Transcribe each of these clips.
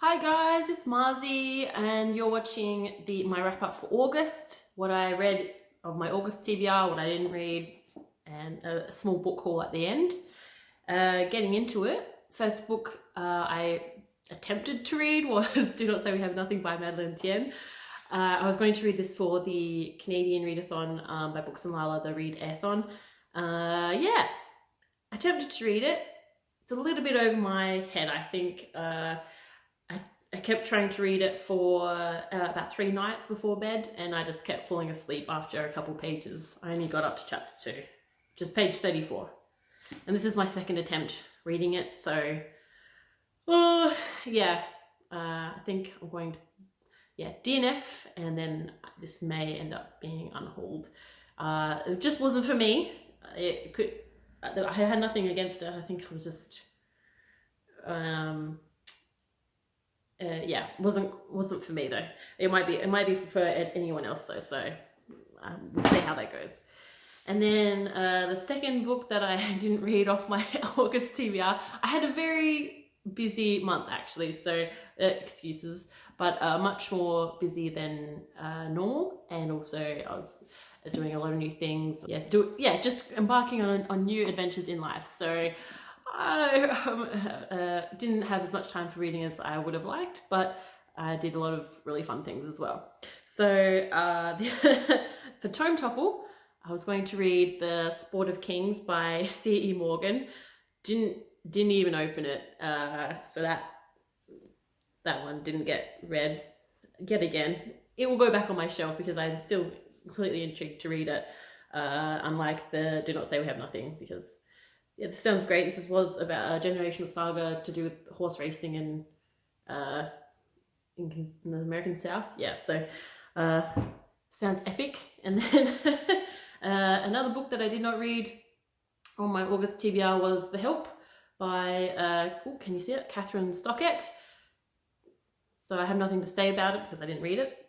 Hi guys, it's Marzi and you're watching my wrap up for August, what I read of my August TBR, what I didn't read, and a small book haul at the end. Getting into it, first book I attempted to read was Do Not Say We Have Nothing by Madeleine Tien. I was going to read this for the Canadian Readathon by Books and Lala, the Read Airthon. Yeah, attempted to read it. It's a little bit over my head, I think. I kept trying to read it for about 3 nights before bed, and I just kept falling asleep after a couple pages. I only got up to chapter 2, which is page 34. And this is my second attempt reading it, so yeah, I think I'm going to DNF, and then this may end up being unhauled. It just wasn't for me. I had nothing against it. I think I was just wasn't for me though. It might be for anyone else though, so we'll see how that goes. And then the second book that I didn't read off my August TBR, I had a very busy month actually, so excuses, but much more busy than normal, and also I was doing a lot of new things. Just embarking on new adventures in life. So I didn't have as much time for reading as I would have liked, but I did a lot of really fun things as well. So for Tome Topple, I was going to read The Sport of Kings by C.E. Morgan. Didn't even open it, so that one didn't get read yet again. It will go back on my shelf because I'm still completely intrigued to read it, unlike the Do Not Say We Have Nothing, because yeah, this sounds great. This was about a generational saga to do with horse racing in the American South. Yeah, so sounds epic. And then another book that I did not read on my August TBR was The Help by, can you see it? Catherine Stockett. So I have nothing to say about it because I didn't read it.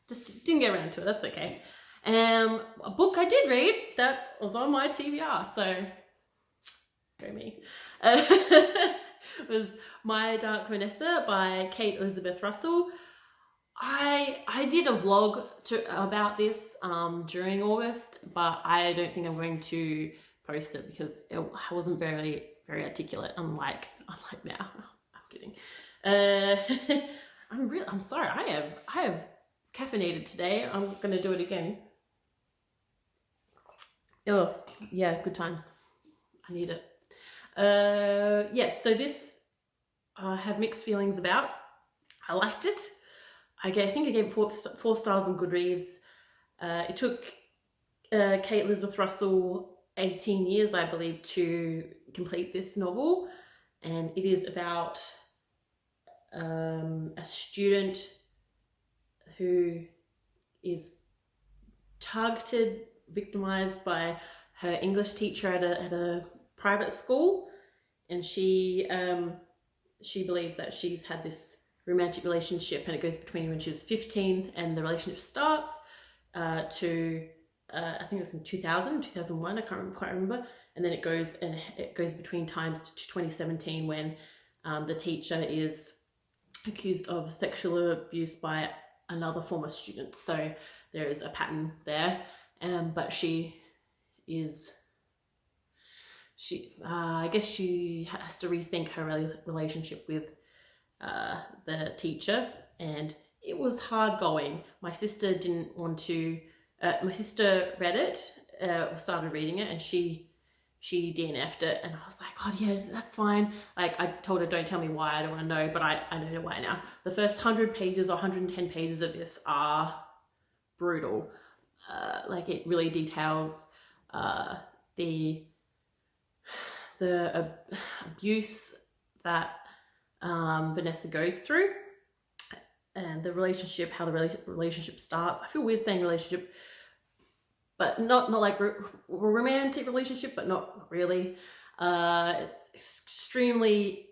Just didn't get around to it, that's okay. A book I did read that was on my TBR, so go me. Was My Dark Vanessa by Kate Elizabeth Russell. I did a vlog about this during August, but I don't think I'm going to post it because I wasn't very articulate, unlike now. I'm kidding. I'm sorry. I have caffeinated today. I'm gonna do it again. Oh yeah, good times. I need it. So this I have mixed feelings about. I liked it. I think I gave it 4 stars on Goodreads. It took Kate Elizabeth Russell 18 years, I believe, to complete this novel, and it is about a student who is targeted, victimized by her English teacher at a private school, and she believes that she's had this romantic relationship, and it goes between when she was 15 and the relationship starts to I think it's in 2001, I can't quite remember, and then it goes between times to 2017 when the teacher is accused of sexual abuse by another former student. So there is a pattern there, but I guess she has to rethink her relationship with the teacher, and it was hard going. My sister didn't want to. My sister read it, started reading it, and she DNF'd it, and I was like, oh yeah, that's fine. Like, I told her, don't tell me why, I don't want to know, but I know why now. The first 100 pages or 110 pages of this are brutal. Like, it really details the abuse that Vanessa goes through, and the relationship, how the relationship starts. I feel weird saying relationship, but not like romantic relationship, but not really. It's extremely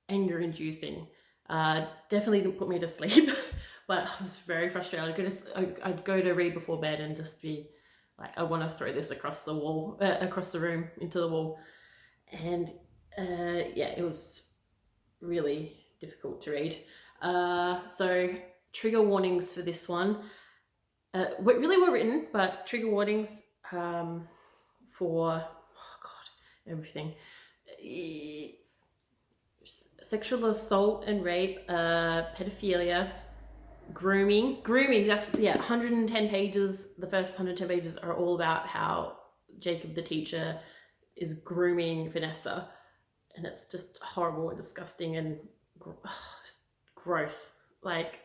anger inducing. Definitely didn't put me to sleep, but I was very frustrated. I'd go to read before bed and just be like, I want to throw this across the wall, across the room into the wall. And it was really difficult to read. So trigger warnings for this one really were written, but trigger warnings for, oh God, everything. Sexual assault and rape, pedophilia, grooming, that's, yeah, 110 pages. The first 110 pages are all about how Jacob the teacher is grooming Vanessa, and it's just horrible and disgusting and gross. Like,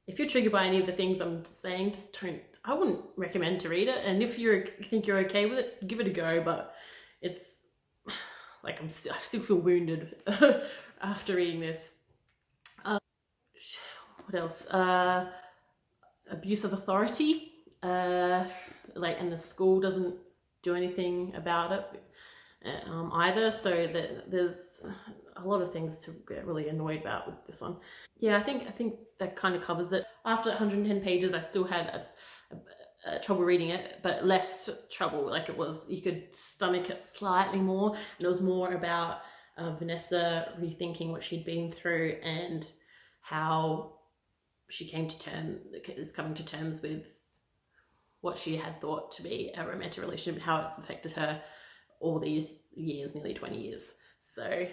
if you're triggered by any of the things I'm saying, just don't, I wouldn't recommend to read it. And if you think you're okay with it, give it a go, but it's like, I still feel wounded after reading this. What else? Abuse of authority, like, and the school doesn't do anything about it either. So there's a lot of things to get really annoyed about with this one. Yeah, I think that kind of covers it. After 110 pages, I still had trouble reading it, but less trouble. Like, it was, you could stomach it slightly more, and it was more about Vanessa rethinking what she'd been through and how she coming to terms with what she had thought to be a romantic relationship, and how it's affected her all these years, nearly 20 years. So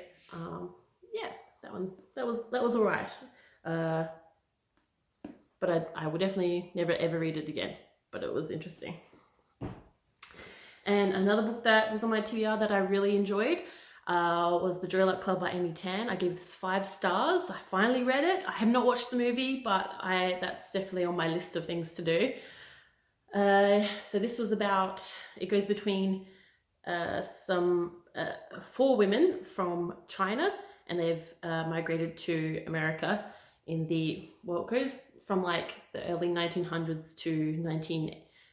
yeah, that was all right. But I would definitely never ever read it again, but it was interesting. And another book that was on my TBR that I really enjoyed was The Joy Luck Club by Amy Tan. I gave this 5 stars. I finally read it. I have not watched the movie, but that's definitely on my list of things to do. So this was about, it goes between some 4 women from China, and they've migrated to America in it goes from like the early 1900s to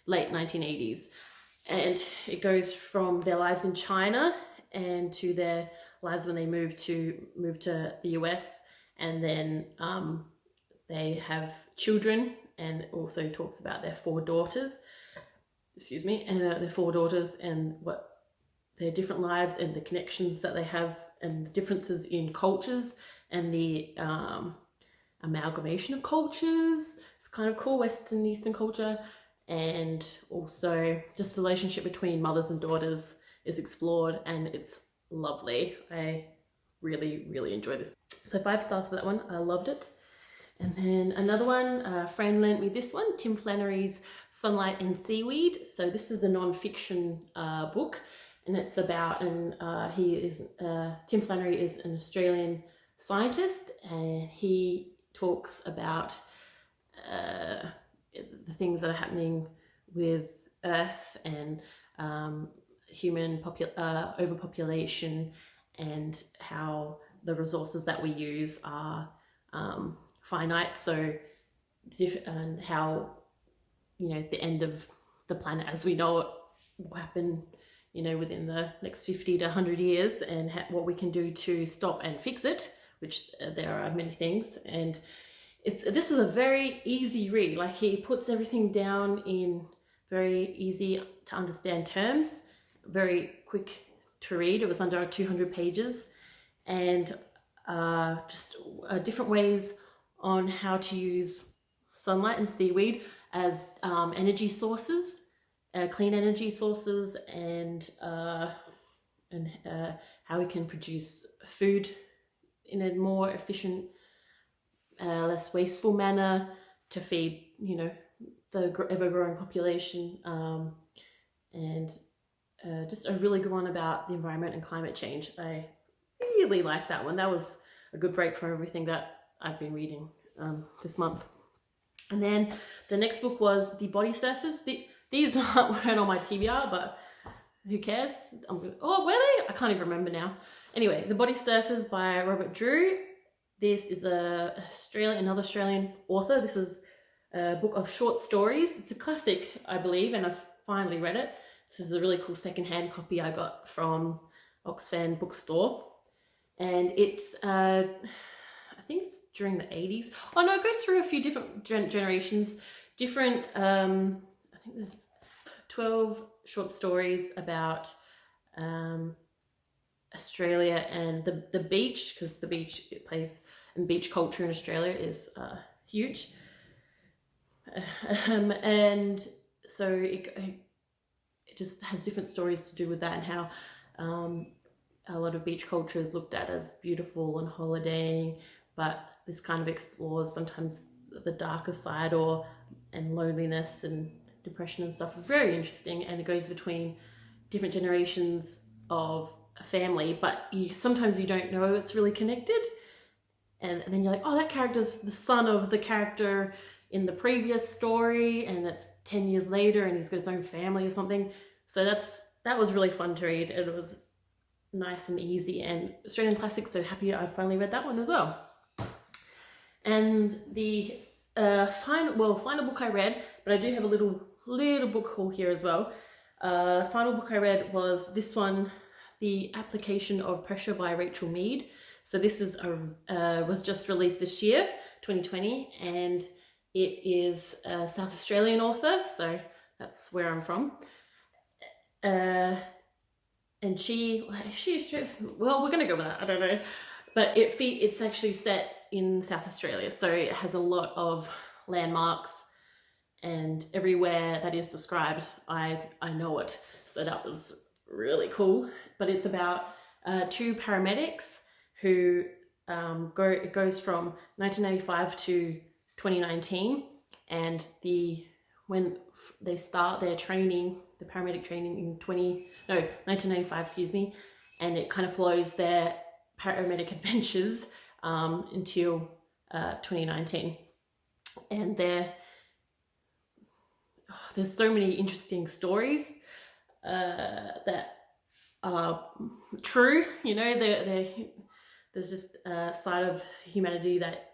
late 1980s. And it goes from their lives in China and to their lives when they moved to the US, and then they have children, and also talks about their 4 daughters. And their 4 daughters and what their different lives and the connections that they have, and the differences in cultures, and the amalgamation of cultures. It's kind of cool, Western and Eastern culture, and also just the relationship between mothers and daughters is explored, and it's lovely. I really, really enjoy this. So 5 stars for that one. I loved it. And then another one, a friend lent me this one, Tim Flannery's Sunlight and Seaweed. So this is a non-fiction book, and it's about, Tim Flannery is an Australian scientist, and he talks about the things that are happening with Earth and human overpopulation, and how the resources that we use are finite. So, and how, the end of the planet as we know it will happen, within the next 50 to 100 years, and what we can do to stop and fix it, which there are many things. And this was a very easy read. Like, he puts everything down in very easy to understand terms, very quick to read. It was under 200 pages, and just different ways on how to use sunlight and seaweed as energy sources, clean energy sources, and how we can produce food in a more efficient, less wasteful manner to feed, the ever-growing population, and just a really good one about the environment and climate change. I really like that one. That was a good break from everything that I've been reading this month. And then the next book was The Body Surfers. These weren't on my TBR, but who cares? Were they? I can't even remember now. Anyway, The Body Surfers by Robert Drew. This is another Australian author. This was a book of short stories. It's a classic, I believe, and I've finally read it. This is a really cool secondhand copy I got from Oxfam bookstore. And it's, I think it's during the 80s. Oh no, it goes through a few different generations. I think there's 12 short stories about Australia and the beach, because the beach, it plays and beach culture in Australia is huge. And so it just has different stories to do with that, and how a lot of beach culture is looked at as beautiful and holidaying, but this kind of explores sometimes the darker side and loneliness and depression and stuff. Very interesting, and it goes between different generations of a family, but sometimes you don't know it's really connected, and then you're like, oh, that character's the son of the character in the previous story, and it's 10 years later and he's got his own family or something. So that was really fun to read. It was nice and easy and Australian classic, so happy I finally read that one as well. And the final book I read, but I do have a little book haul here as well. The final book I read was this one, The Application of Pressure by Rachel Mead. So this is was just released this year, 2020, and it is a South Australian author, so that's where I'm from. And well, we're gonna go with that, I don't know. But it's actually set in South Australia, so it has a lot of landmarks, and everywhere that is described, I know it. So that was really cool. But it's about two paramedics who it goes from 1995 to 2019, and when they start their training, the paramedic training in 1995, excuse me, and it kind of follows their paramedic adventures until 2019. And there's so many interesting stories that are true, you know. There's just a side of humanity that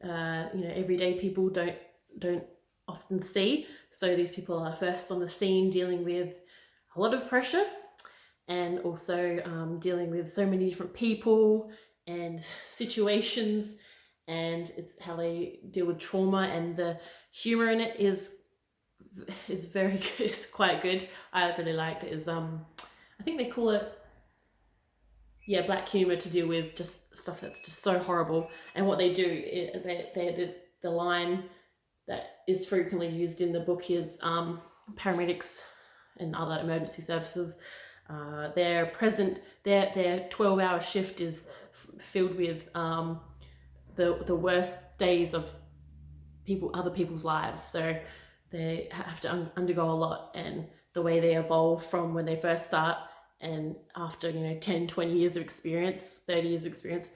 everyday people don't often see. So these people are first on the scene dealing with a lot of pressure, and also dealing with so many different people and situations, and it's how they deal with trauma, and the humor in it is very good. It's quite good. I really liked it. I think they call it black humor, to deal with just stuff that's just so horrible. And what they do, the line that is frequently used in the book is paramedics and other emergency services, their 12-hour shift is filled with the worst days of other people's lives. So they have to undergo a lot, and the way they evolve from when they first start and after 10, 20 years of experience, 30 years of experience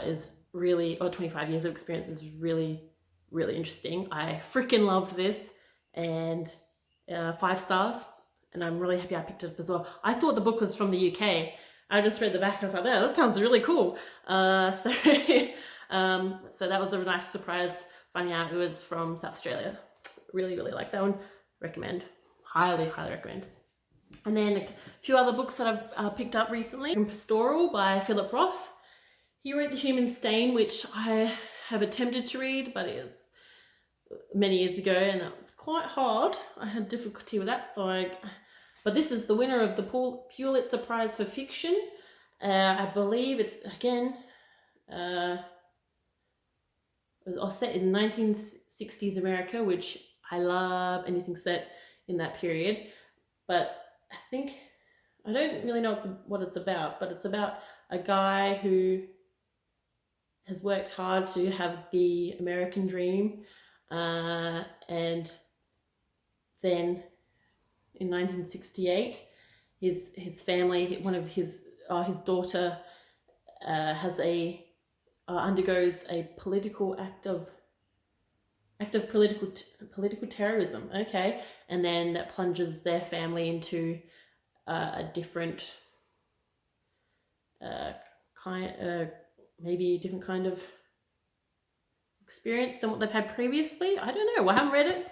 is really, or 25 years of experience is really, really interesting. I freaking loved this, and 5 stars, and I'm really happy I picked it up as well. I thought the book was from the UK. I just read the back and I was like, oh, that sounds really cool. So that was a nice surprise finding out it was from South Australia. Really, really like that one. Recommend. Highly, highly recommend. And then a few other books that I've picked up recently. Pastoral by Philip Roth. He wrote The Human Stain, which I have attempted to read, but it was many years ago, and it was quite hard. I had difficulty with that, but this is the winner of the Pulitzer Prize for Fiction. I believe it's, again, it was set in 1960s America, which I love anything set in that period. But I don't really know what it's about, but it's about a guy who has worked hard to have the American dream, and then in 1968, his family, one of his daughter undergoes a political act of political terrorism. Okay, and then that plunges their family into a different maybe a different kind of experience than what they've had previously. I don't know. I haven't read it.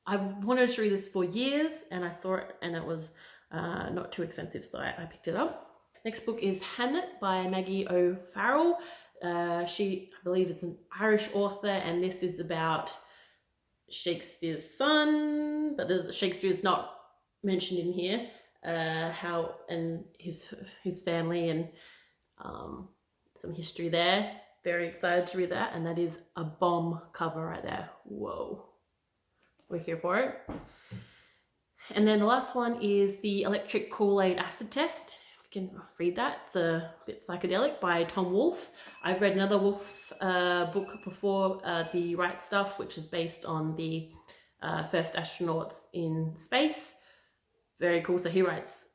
I wanted to read this for years, and I saw it, and it was not too expensive, so I picked it up. Next book is Hamlet by Maggie O'Farrell. She, I believe, is an Irish author, and this is about Shakespeare's son, but Shakespeare's not mentioned in here. How and his family, and some history there. very excited to read that, and that is a bomb cover right there. Whoa, we're here for it. And then the last one is the Electric KoolAid Acid Test. You can read that. It's a bit psychedelic by Tom Wolfe. I've read another Wolfe book before, The Right Stuff, which is based on the first astronauts in space. Very cool. So he writes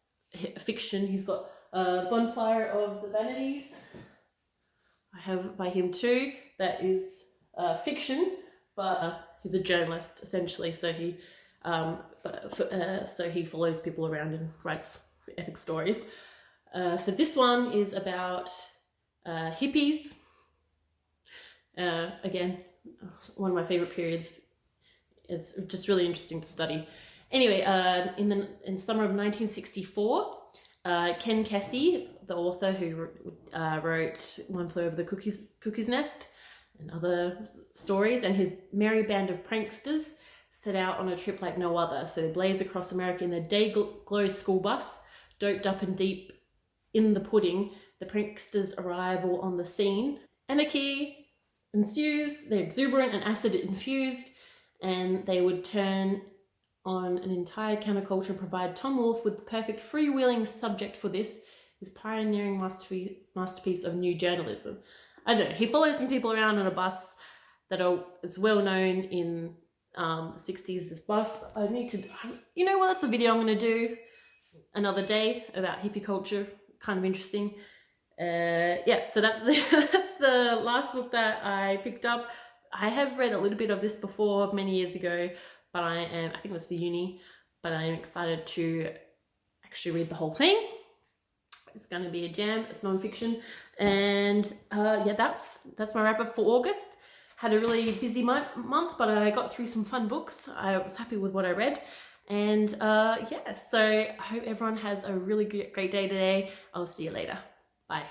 fiction. He's got Bonfire of the Vanities. I have by him too. That is fiction, but he's a journalist essentially. So he follows people around and writes epic stories. So this one is about hippies. Again, one of my favorite periods. It's just really interesting to study. Anyway, in summer of 1964, Ken Kesey, the author who wrote One Flew Over the Cuckoo's Nest and other stories, and his merry band of pranksters set out on a trip like no other. So they blaze across America in a day-glow school bus, doped up and deep in the pudding. The pranksters' arrival on the scene. Anarchy ensues. They're exuberant and acid infused, and they would turn on an entire counterculture and provide Tom Wolfe with the perfect freewheeling subject for this, his pioneering masterpiece of new journalism. I don't know, he follows some people around on a bus it's well known in the 60s, this bus. I need to, you know what, that's a video I'm going to do another day about hippie culture, kind of interesting. Yeah, so that's the last book that I picked up. I have read a little bit of this before many years ago, but I think it was for uni, but I am excited to actually read the whole thing. It's going to be a jam. It's non-fiction. And yeah, that's my wrap up for August. Had a really busy month, but I got through some fun books. I was happy with what I read. And yeah, so I hope everyone has a really great day today. I'll see you later. Bye.